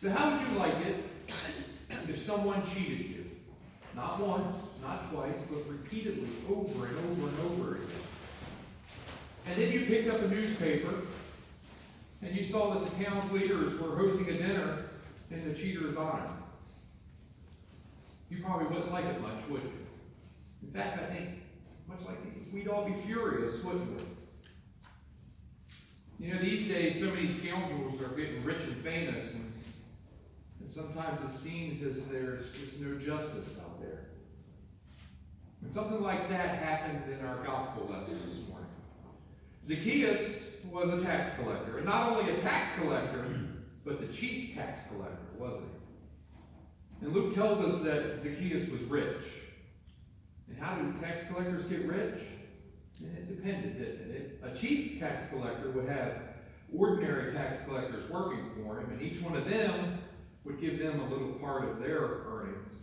So how would you like it if someone cheated you? Not once, not twice, but repeatedly, over and over and over again. And then you picked up a newspaper and you saw that the town's leaders were hosting a dinner in the cheater's honor. You probably wouldn't like it much, would you? In fact, I think, much like we'd all be furious, wouldn't we? You know, these days, so many scoundrels are getting rich and famous, and sometimes it seems as there's just no justice out there. And something like that happened in our gospel lesson this morning. Zacchaeus was a tax collector, and not only a tax collector, but the chief tax collector, wasn't he? And Luke tells us that Zacchaeus was rich. And how do tax collectors get rich? It depended, didn't it? A chief tax collector would have ordinary tax collectors working for him, and each one of them would give them a little part of their earnings,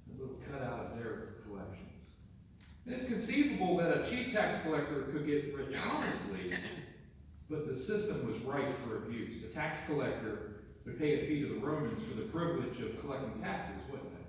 a little cut out of their collections. And it's conceivable that a chief tax collector could get rich honestly, but the system was rife for abuse. A tax collector would pay a fee to the Romans for the privilege of collecting taxes, wouldn't they?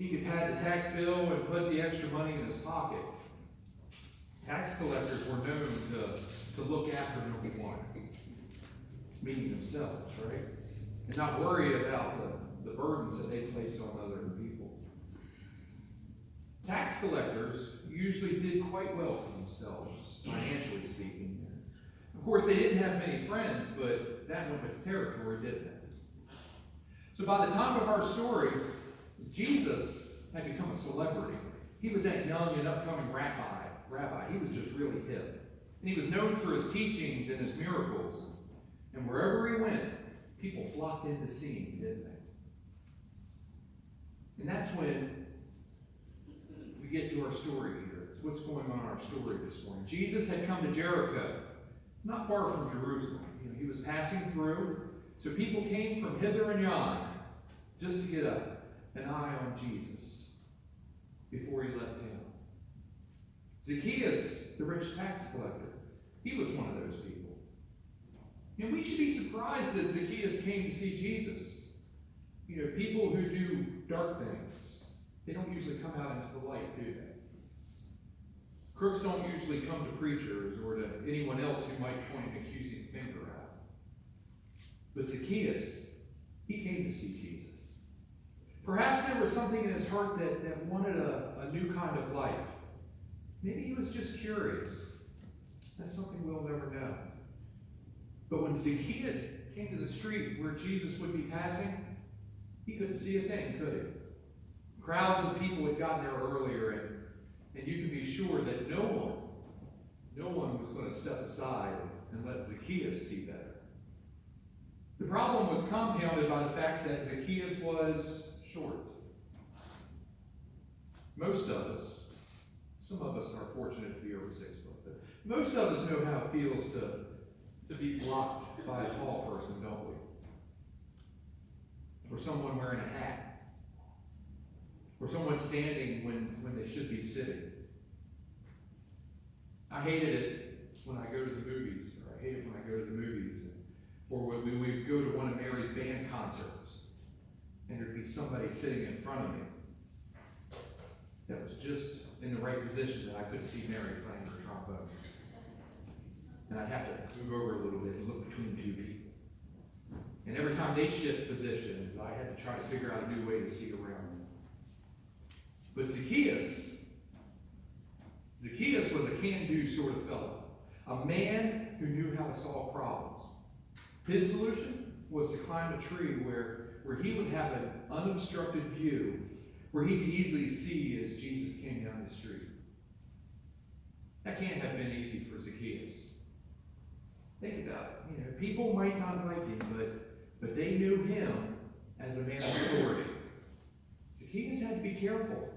He could pad the tax bill and put the extra money in his pocket. Tax collectors were known to look after number one, meaning themselves, right? And not worry about the burdens that they place on other people. Tax collectors usually did quite well for themselves, financially speaking. Of course, they didn't have many friends, but that went with the territory, didn't it? So by the time of our story, Jesus had become a celebrity. He was that young and upcoming rabbi. He was just really hip. And he was known for his teachings and his miracles. And wherever he went, people flocked in to see him, didn't they? And that's when we get to our story here. It's what's going on in our story this morning. Jesus had come to Jericho, not far from Jerusalem. He was passing through, so people came from hither and yon just to get an eye on Jesus before he left town. Zacchaeus, the rich tax collector, he was one of those people. And we should be surprised that Zacchaeus came to see Jesus. You know, people who do dark things, they don't usually come out into the light, do they? Crooks don't usually come to preachers or to anyone else who might point an accusing finger at. But Zacchaeus, he came to see Jesus. Perhaps there was something in his heart that wanted a new kind of life. Maybe he was just curious. That's something we'll never know. But when Zacchaeus came to the street where Jesus would be passing, he couldn't see a thing, could he? Crowds of people had gotten there earlier, and you can be sure that no one was going to step aside and let Zacchaeus see better. The problem was compounded by the fact that Zacchaeus was short. Most of us, some of us are fortunate to be over 6 foot, but most of us know how it feels to be blocked by a tall person, don't we? Or someone wearing a hat. Or someone standing when they should be sitting. I hated it when I go to the movies, or I hate it when I go to the movies, or when we would go to one of Mary's band concerts, and there'd be somebody sitting in front of me that was just in the right position that I couldn't see Mary playing her trombone. And I'd have to move over a little bit and look between two people. And every time they'd shift positions, I had to try to figure out a new way to see around them. But Zacchaeus was a can-do sort of fellow. A man who knew how to solve problems. His solution was to climb a tree where he would have an unobstructed view, where he could easily see as Jesus came down the street. That can't have been easy for Zacchaeus. Think about it. You know, people might not like him, but they knew him as a man of authority. Zacchaeus had to be careful.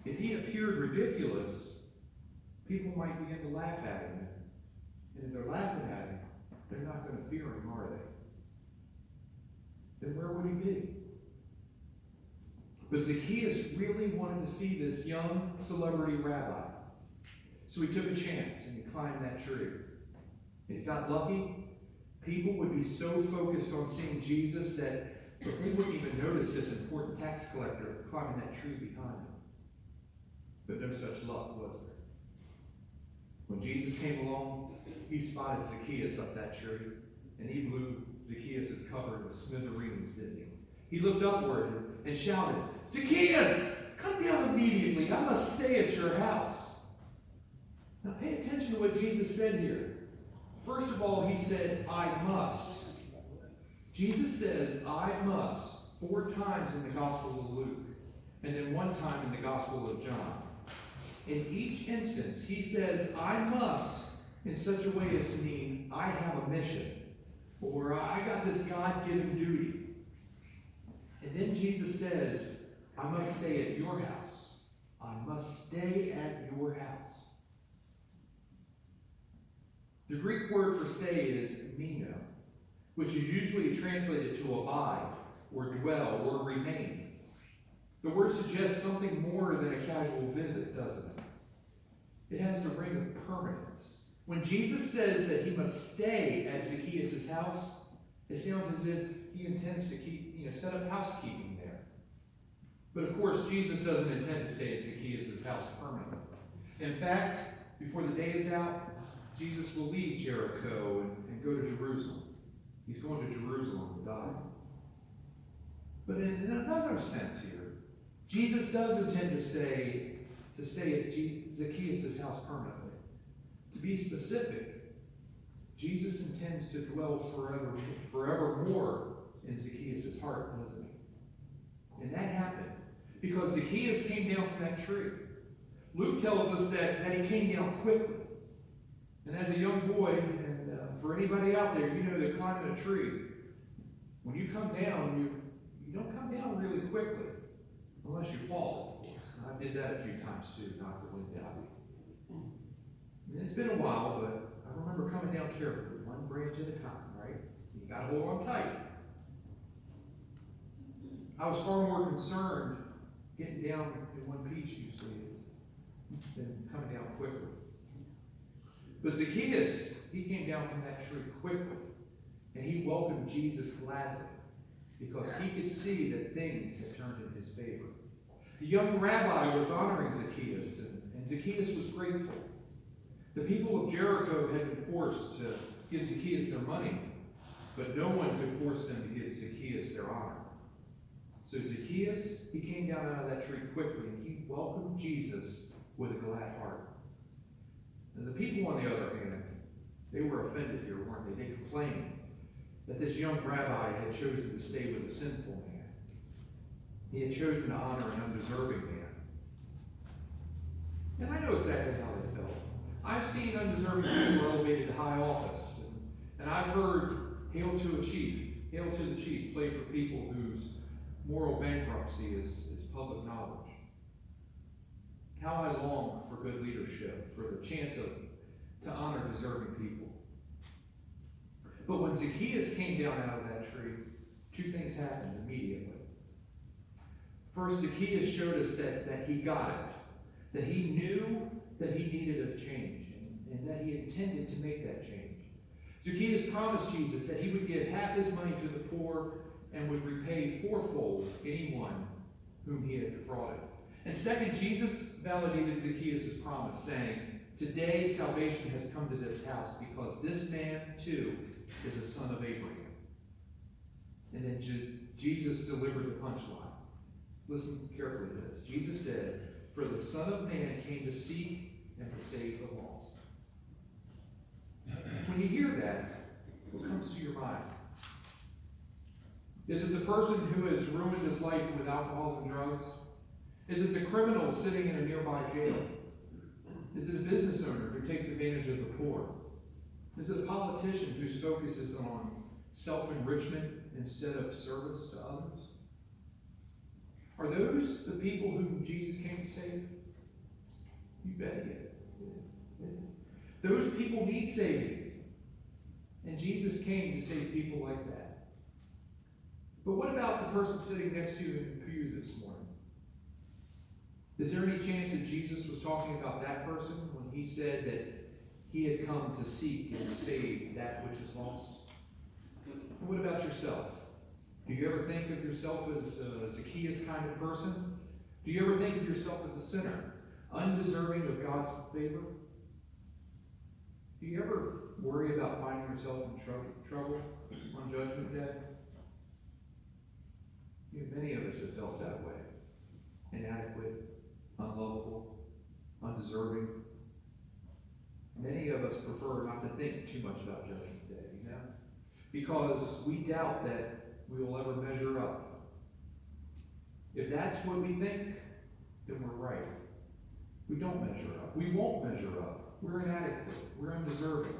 If he appeared ridiculous, people might begin to laugh at him. And if they're laughing at him, they're not going to fear him, are they? Then where would he be? But Zacchaeus really wanted to see this young celebrity rabbi. So he took a chance and he climbed that tree. And he got lucky, People would be so focused on seeing Jesus that they wouldn't even notice this important tax collector climbing that tree behind him. But no such luck, was there? When Jesus came along, he spotted Zacchaeus up that tree, and he blew Zacchaeus' cover to smithereens, didn't he? He looked upward and shouted, "Zacchaeus, come down immediately. I must stay at your house." Now pay attention to what Jesus said here. First of all, he said, "I must." Jesus says, "I must," 4 times in the Gospel of Luke, and then 1 time in the Gospel of John. In each instance, he says, "I must," in such a way as to mean, I have a mission, or I got this God-given duty. And then Jesus says, "I must stay at your house. I must stay at your house." The Greek word for stay is meno, which is usually translated to abide, or dwell, or remain. The word suggests something more than a casual visit, doesn't it? It has the ring of permanence. When Jesus says that he must stay at Zacchaeus' house, it sounds as if he intends to set up housekeeping there. But of course, Jesus doesn't intend to stay at Zacchaeus' house permanently. In fact, before the day is out, Jesus will leave Jericho and go to Jerusalem. He's going to Jerusalem to die. But in another sense here, Jesus does intend to stay at Zacchaeus' house permanently. To be specific, Jesus intends to dwell forevermore in Zacchaeus' heart, doesn't he? And that happened because Zacchaeus came down from that tree. Luke tells us that he came down quickly. And as a young boy, and for anybody out there, you know that climbing a tree, when you come down, you don't come down really quickly. Unless you fall, of course. And I did that a few times too, knocked the wind out. And it's been a while, but I remember coming down carefully, one branch at a time, right? You got to hold on tight. I was far more concerned getting down in one piece usually than coming down quickly. But Zacchaeus, he came down from that tree quickly, and he welcomed Jesus gladly, because he could see that things had turned in his favor. The young rabbi was honoring Zacchaeus, and Zacchaeus was grateful. The people of Jericho had been forced to give Zacchaeus their money, but no one could force them to give Zacchaeus their honor. So Zacchaeus, he came down out of that tree quickly, and he welcomed Jesus with a glad heart. And the people, on the other hand, they were offended here, weren't they? They complained that this young rabbi had chosen to stay with a sinful man. He had chosen to honor an undeserving man. And I know exactly how they felt. I've seen undeserving people elevated to high office, and I've heard "Hail to a chief, hail to the chief" played for people whose moral bankruptcy is public knowledge. How I long for good leadership, for the chance to honor deserving people. But when Zacchaeus came down out of that tree, 2 things happened immediately. First, Zacchaeus showed us that he got it, that he knew that he needed a change, and that he intended to make that change. Zacchaeus promised Jesus that he would give half his money to the poor and would repay 4-fold anyone whom he had defrauded. And second, Jesus validated Zacchaeus' promise, saying, "Today salvation has come to this house, because this man too is a son of Abraham." And then Jesus delivered the punchline. Listen carefully to this. Jesus said, "For the Son of Man came to seek and to save the lost." When you hear that, what comes to your mind? Is it the person who has ruined his life with alcohol and drugs? Is it the criminal sitting in a nearby jail? Is it a business owner who takes advantage of the poor? Is it a politician whose focus is on self-enrichment instead of service to others? Are those the people whom Jesus came to save? You bet he did. Those people need savings. And Jesus came to save people like that. But what about the person sitting next to you in the pew this morning? Is there any chance that Jesus was talking about that person when he said that he had come to seek and save that which is lost? yourself. Do you ever think of yourself as a Zacchaeus kind of person? Do you ever think of yourself as a sinner, undeserving of God's favor? Do you ever worry about finding yourself in trouble on Judgment Day? Many of us have felt that way. Inadequate, unlovable, undeserving. Many of us prefer not to think too much about Judgment Day, because we doubt that we will ever measure up. If that's what we think, then we're right. We don't measure up. We won't measure up. We're inadequate. We're undeserving.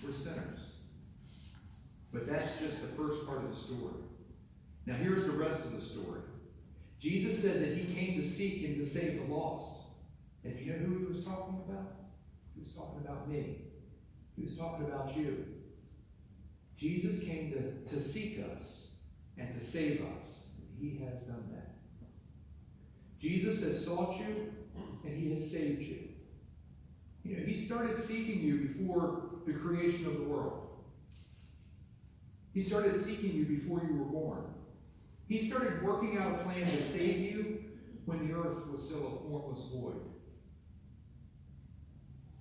We're sinners. But that's just the first part of the story. Now here's the rest of the story. Jesus said that he came to seek and to save the lost. And do you know who he was talking about? He was talking about me. He was talking about you. Jesus came to seek us and to save us. He has done that. Jesus has sought you and he has saved you. He started seeking you before the creation of the world. He started seeking you before you were born. He started working out a plan to save you when the earth was still a formless void,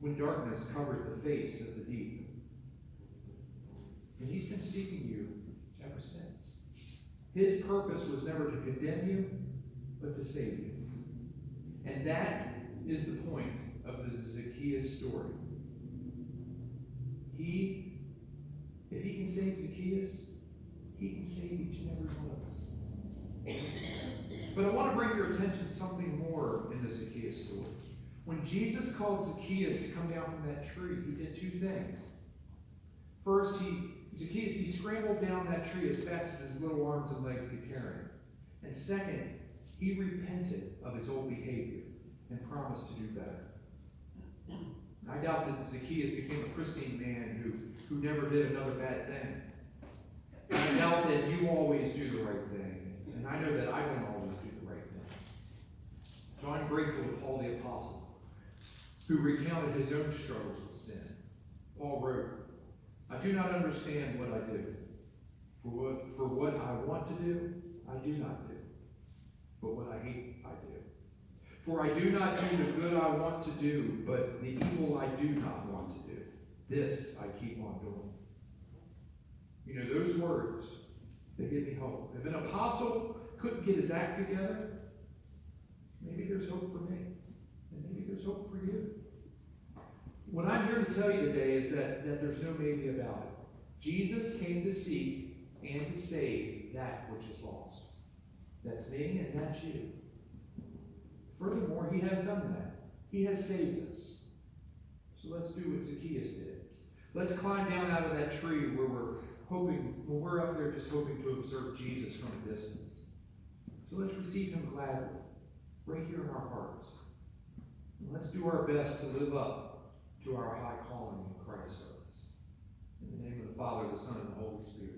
when darkness covered the face of the deep. And he's been seeking you ever since. His purpose was never to condemn you, but to save you. And that is the point of the Zacchaeus story. If he can save Zacchaeus, he can save each and every one of us. But I want to bring your attention to something more in the Zacchaeus story. When Jesus called Zacchaeus to come down from that tree, he did two things. First, Zacchaeus scrambled down that tree as fast as his little arms and legs could carry him. And second, he repented of his old behavior and promised to do better. I doubt that Zacchaeus became a pristine man who never did another bad thing. I doubt that you always do the right thing. And I know that I don't always do the right thing. So I'm grateful to Paul the Apostle, who recounted his own struggles with sin. Paul wrote, I do not understand what I do. For what I want to do, I do not do. But what I hate, I do. For I do not do the good I want to do, but the evil I do not want to do. This I keep on doing. Those words, they give me hope. If an apostle couldn't get his act together, maybe there's hope for me. And maybe there's hope for you. What I'm here to tell you today is that there's no maybe about it. Jesus came to seek and to save that which is lost. That's me and that's you. Furthermore, he has done that. He has saved us. So let's do what Zacchaeus did. Let's climb down out of that tree where we're up there just hoping to observe Jesus from a distance. So let's receive him gladly, right here in our hearts. And let's do our best to live up to our high calling in Christ's service. In the name of the Father, the Son, and the Holy Spirit.